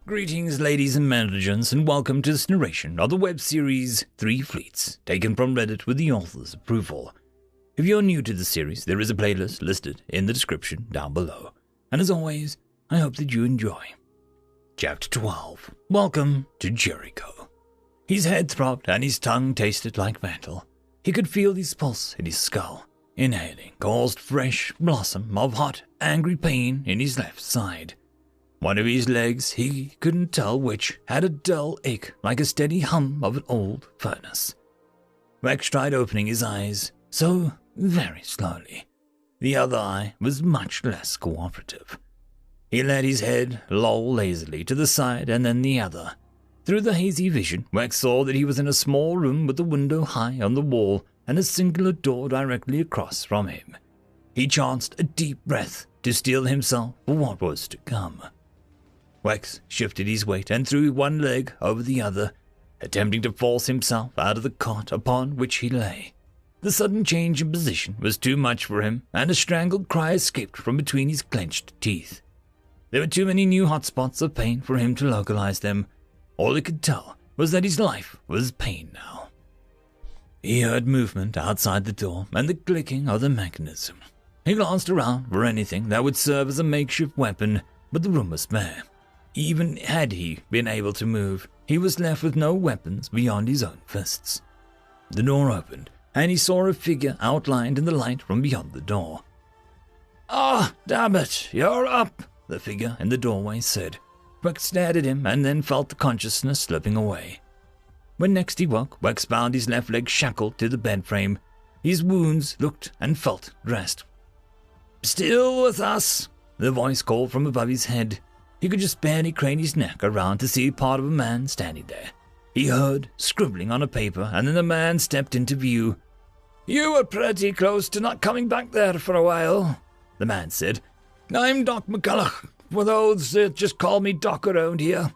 Greetings, ladies and gents, and welcome to this narration of the web series 3 Fleets, taken from Reddit with the author's approval. If you're new to the series, there is a playlist listed in the description down below. And as always, I hope that you enjoy. Chapter 12. Welcome to Jericho. His head throbbed and his tongue tasted like metal. He could feel his pulse in his skull. Inhaling caused fresh blossom of hot, angry pain in his left side. One of his legs, he couldn't tell which, had a dull ache like a steady hum of an old furnace. Rex tried opening his eyes, so very slowly. The other eye was much less cooperative. He let his head loll lazily to the side and then the other. Through the hazy vision, Rex saw that he was in a small room with a window high on the wall and a singular door directly across from him. He chanced a deep breath to steel himself for what was to come. Rex shifted his weight and threw one leg over the other, attempting to force himself out of the cot upon which he lay. The sudden change in position was too much for him, and a strangled cry escaped from between his clenched teeth. There were too many new hot spots of pain for him to localize them. All he could tell was that his life was pain now. He heard movement outside the door and the clicking of the mechanism. He glanced around for anything that would serve as a makeshift weapon, but the room was bare. Even had he been able to move, he was left with no weapons beyond his own fists. The door opened, and he saw a figure outlined in the light from beyond the door. "Ah, damn it, you're up," the figure in the doorway said. Rex stared at him and then felt the consciousness slipping away. When next he woke, Rex found his left leg shackled to the bed frame. His wounds looked and felt dressed. "Still with us?" the voice called from above his head. He could just barely crane his neck around to see part of a man standing there. He heard scribbling on a paper, and then the man stepped into view. "You were pretty close to not coming back there for a while," the man said. "I'm Doc McCulloch, for those that just call me Doc around here."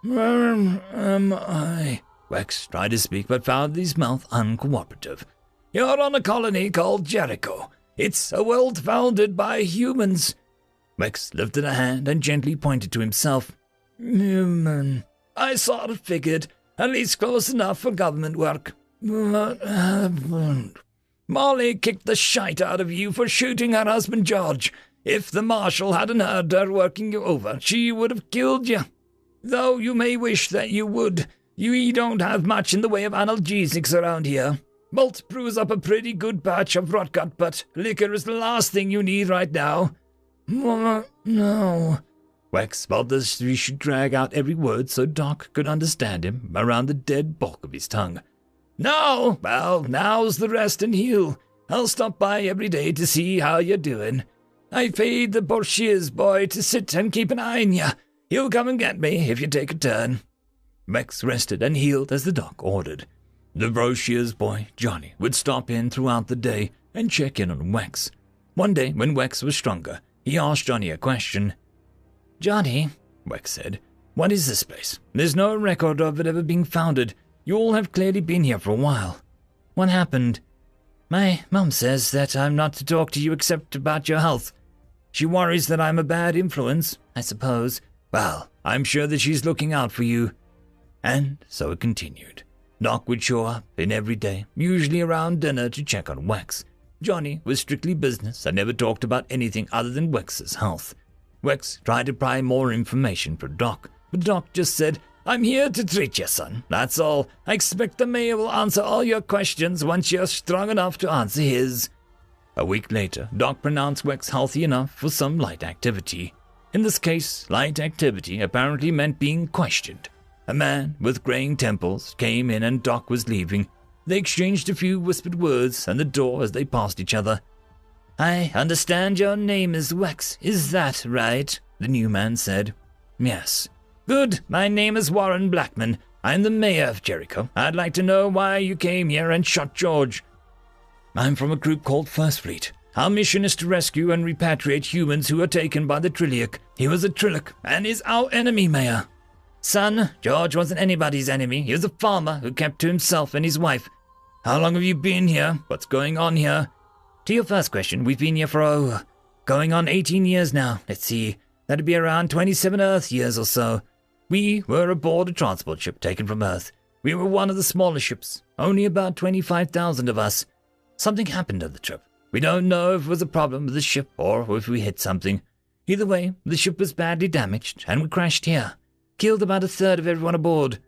"Where am I?" Rex tried to speak, but found his mouth uncooperative. "You're on a colony called Jericho. It's a world founded by humans." Rex lifted a hand and gently pointed to himself. "Human. I sort of figured, at least close enough for government work. What happened? Molly kicked the shite out of you for shooting her husband George. If the marshal hadn't heard her working you over, she would have killed you. Though you may wish that you would, you don't have much in the way of analgesics around here. Malt brews up a pretty good batch of rotgut, but liquor is the last thing you need right now." "No." Rex felt as if he should drag out every word so Doc could understand him around the dead bulk of his tongue. "No? Well, now's the rest and heal. I'll stop by every day to see how you're doing. I paid the Borshier's boy to sit and keep an eye on you. He'll come and get me if you take a turn." Rex rested and healed as the Doc ordered. The Borshier's boy, Johnny, would stop in throughout the day and check in on Rex. One day, when Rex was stronger, he asked Johnny a question. "Johnny," Rex said, "what is this place? There's no record of it ever being founded. You all have clearly been here for a while. What happened?" "My mum says that I'm not to talk to you except about your health. She worries that I'm a bad influence, I suppose. Well, I'm sure that she's looking out for you." And so it continued. Doc would show up in every day, usually around dinner, to check on Rex. Johnny was strictly business and never talked about anything other than Rex's health. Rex tried to pry more information from Doc, but Doc just said, "I'm here to treat you, son. That's all. I expect the mayor will answer all your questions once you're strong enough to answer his." A week later, Doc pronounced Rex healthy enough for some light activity. In this case, light activity apparently meant being questioned. A man with graying temples came in and Doc was leaving. They exchanged a few whispered words at the door as they passed each other. "I understand your name is Rex, is that right?" the new man said. "Yes." "Good, my name is Warren Blackman. I'm the mayor of Jericho. I'd like to know why you came here and shot George." "I'm from a group called First Fleet. Our mission is to rescue and repatriate humans who are taken by the Trilliac. He was a Trilliac and is our enemy, Mayor." "Son, George wasn't anybody's enemy. He was a farmer who kept to himself and his wife. How long have you been here? What's going on here?" "To your first question, we've been here for, going on 18 years now. Let's see, that'd be around 27 Earth years or so. We were aboard a transport ship taken from Earth. We were one of the smaller ships, only about 25,000 of us. Something happened on the trip. We don't know if it was a problem with the ship or if we hit something. Either way, the ship was badly damaged and we crashed here. Killed about a third of everyone aboard.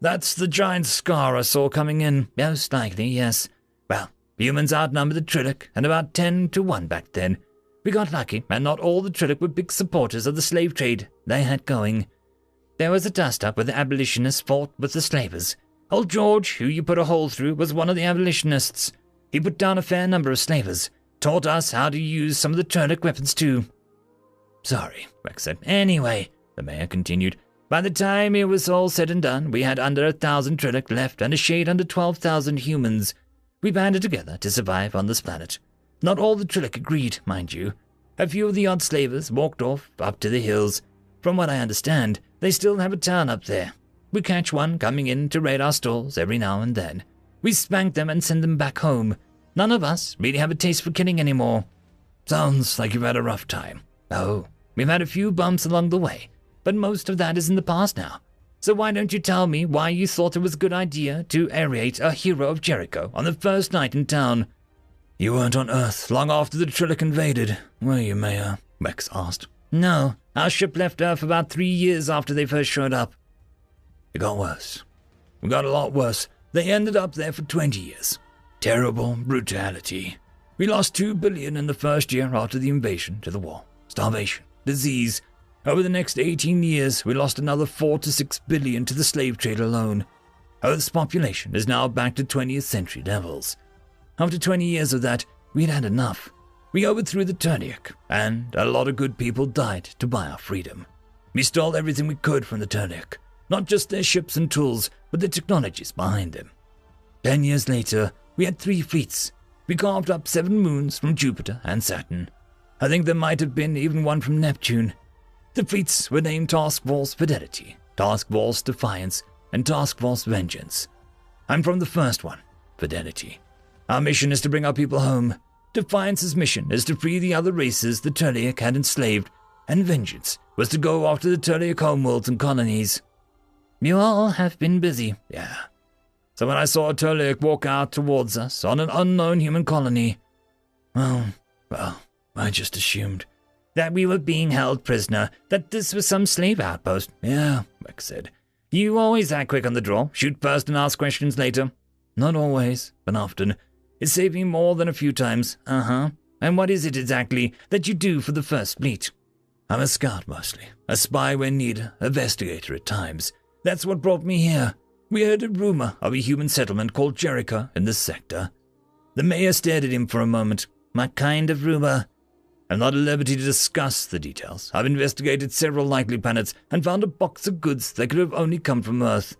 That's the giant scar I saw coming in. Most likely, yes. Well, humans outnumbered the Trillic, and about 10 to 1 back then. We got lucky, and not all the Trillic were big supporters of the slave trade they had going. There was a dust-up where the abolitionists fought with the slavers. Old George, who you put a hole through, was one of the abolitionists. He put down a fair number of slavers, taught us how to use some of the Trillic weapons too. Sorry, Rex said. Anyway, the mayor continued, by the time it was all said and done, we had under 1,000 Trillic left and a shade under 12,000 humans. We banded together to survive on this planet. Not all the Trillic agreed, mind you. A few of the odd slavers walked off up to the hills. From what I understand, they still have a town up there. We catch one coming in to raid our stores every now and then. We spank them and send them back home. None of us really have a taste for killing anymore. Sounds like you've had a rough time. Oh, we've had a few bumps along the way, but most of that is in the past now. So why don't you tell me why you thought it was a good idea to aerate a hero of Jericho on the first night in town? You weren't on Earth long after the Trillic invaded, were you, Mayor? Rex asked. No, our ship left Earth about 3 years after they first showed up. It got worse. It got a lot worse. They ended up there for 20 years. Terrible brutality. We lost 2 billion in the first year after the invasion to the war. Starvation, disease. Over the next 18 years, we lost another 4 to 6 billion to the slave trade alone. Earth's population is now back to 20th century levels. After 20 years of that, we'd had enough. We overthrew the Trillic, and a lot of good people died to buy our freedom. We stole everything we could from the Trillic, not just their ships and tools, but the technologies behind them. 10 years later, we had 3 fleets. We carved up 7 moons from Jupiter and Saturn. I think there might have been even one from Neptune. The fleets were named Task Force Fidelity, Task Force Defiance, and Task Force Vengeance. I'm from the first one, Fidelity. Our mission is to bring our people home. Defiance's mission is to free the other races the Trillic had enslaved, and Vengeance was to go after the Trillic homeworlds and colonies. You all have been busy. Yeah. So when I saw a Trillic walk out towards us on an unknown human colony, well, I just assumed that we were being held prisoner, that this was some slave outpost. Yeah, Rex said. You always act quick on the draw, shoot first and ask questions later. Not always, but often. It saved me more than a few times. And what is it exactly that you do for the First Fleet? I'm a scout mostly, a spy when needed, a investigator at times. That's what brought me here. We heard a rumor of a human settlement called Jericho in this sector. The mayor stared at him for a moment. What kind of rumor? I'm not at liberty to discuss the details. I've investigated several likely planets and found a box of goods that could have only come from Earth.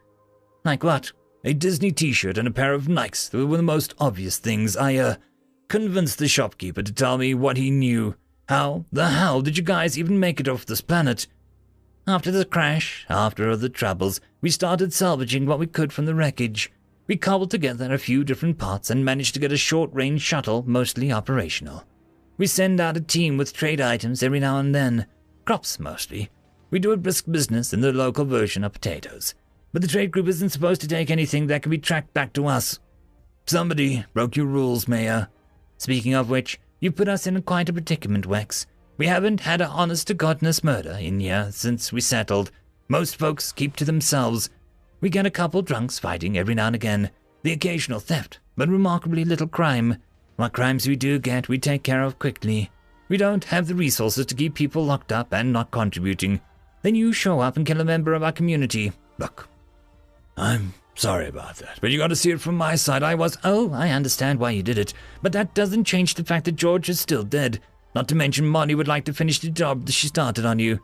Like what? A Disney t-shirt and a pair of Nikes that were the most obvious things. I convinced the shopkeeper to tell me what he knew. How the hell did you guys even make it off this planet? After the crash, after the troubles, we started salvaging what we could from the wreckage. We cobbled together a few different parts and managed to get a short-range shuttle mostly operational. We send out a team with trade items every now and then. Crops, mostly. We do a brisk business in the local version of potatoes. But the trade group isn't supposed to take anything that can be tracked back to us. Somebody broke your rules, Mayor. Speaking of which, you put us in quite a predicament, Wex. We haven't had an honest-to-godness murder in here since we settled. Most folks keep to themselves. We get a couple drunks fighting every now and again. The occasional theft, but remarkably little crime. What crimes we do get, we take care of quickly. We don't have the resources to keep people locked up and not contributing. Then you show up and kill a member of our community. Look, I'm sorry about that, but you got to see it from my side. I understand why you did it, but that doesn't change the fact that George is still dead. Not to mention Molly would like to finish the job that she started on you.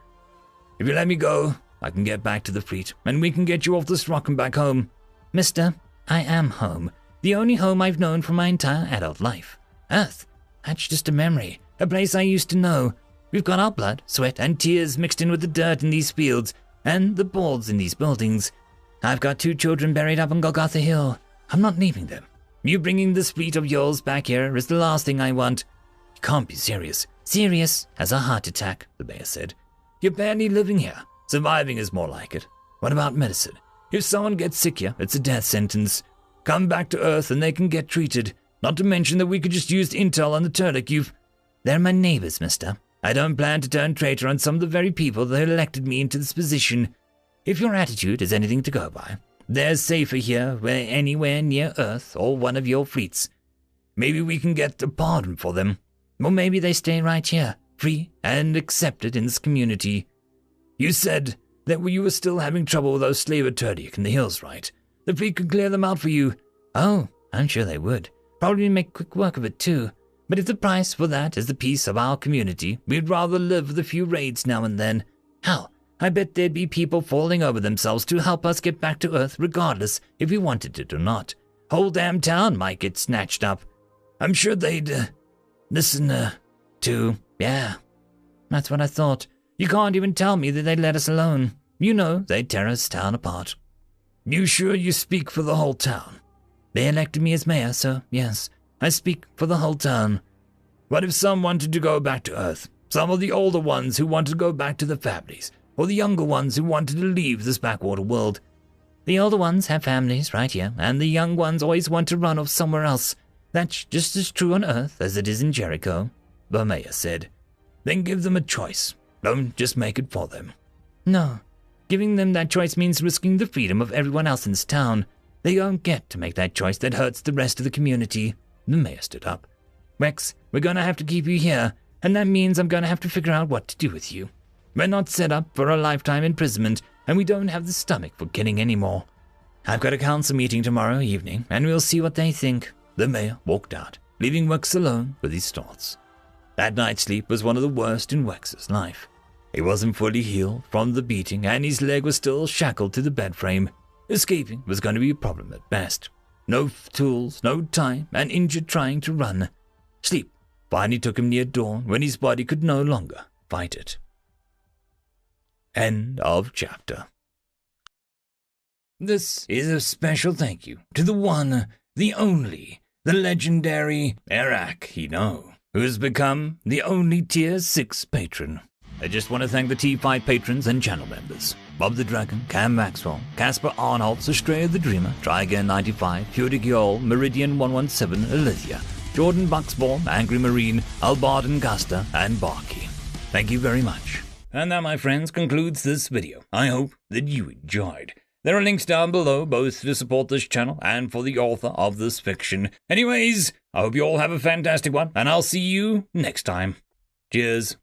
If you let me go, I can get back to the fleet, and we can get you off this rock and back home. Mister, I am home. The only home I've known for my entire adult life. Earth. That's just a memory. A place I used to know. We've got our blood, sweat, and tears mixed in with the dirt in these fields, and the boards in these buildings. I've got 2 children buried up on Golgotha Hill. I'm not leaving them. You bringing this fleet of yours back here is the last thing I want. You can't be serious. Serious as a heart attack, the mayor said. You're barely living here. Surviving is more like it. What about medicine? If someone gets sick here, it's a death sentence. Come back to Earth and they can get treated. Not to mention that we could just use intel on the Turdic. They're my neighbors, mister. I don't plan to turn traitor on some of the very people that elected me into this position. If your attitude is anything to go by, they're safer here than anywhere near Earth or one of your fleets. Maybe we can get a pardon for them. Or maybe they stay right here, free and accepted in this community. You said that you were still having trouble with those slaver Turdic in the hills, right? The fleet could clear them out for you. Oh, I'm sure they would. Probably make quick work of it too. But if the price for that is the peace of our community, we'd rather live with a few raids now and then. Hell, I bet there'd be people falling over themselves to help us get back to Earth regardless if we wanted it or not. Whole damn town might get snatched up. I'm sure they'd listen to... Yeah, that's what I thought. You can't even tell me that they'd let us alone. You know they'd tear us town apart. You sure you speak for the whole town? They elected me as mayor, so yes, I speak for the whole town. What if some wanted to go back to Earth? Some of the older ones who wanted to go back to their families, or the younger ones who wanted to leave this backwater world. The older ones have families right here, and the young ones always want to run off somewhere else. That's just as true on Earth as it is in Jericho, the mayor said. Then give them a choice. Don't just make it for them. No, giving them that choice means risking the freedom of everyone else in this town. They don't get to make that choice that hurts the rest of the community. The mayor stood up. Rex, we're going to have to keep you here, and that means I'm going to have to figure out what to do with you. We're not set up for a lifetime imprisonment, and we don't have the stomach for killing anymore. I've got a council meeting tomorrow evening, and we'll see what they think. The mayor walked out, leaving Rex alone with his thoughts. That night's sleep was one of the worst in Rex's life. He wasn't fully healed from the beating, and his leg was still shackled to the bed frame. Escaping was going to be a problem at best. No tools, no time, and injured trying to run. Sleep finally took him near dawn when his body could no longer fight it. End of chapter. This is a special thank you to the one, the only, the legendary Eric Hino, who has become the only Tier 6 patron. I just want to thank the T5 patrons and channel members. Bob the Dragon, Cam Maxwell, Casper Arnholtz, Estrella the Dreamer, Try Again 95, Fury Giol, Meridian 117, Alithia, Jordan Bucksball, Angry Marine, Albarden Gusta, and Barkey. Thank you very much. And that, my friends, concludes this video. I hope that you enjoyed. There are links down below, both to support this channel and for the author of this fiction. Anyways, I hope you all have a fantastic one, and I'll see you next time. Cheers.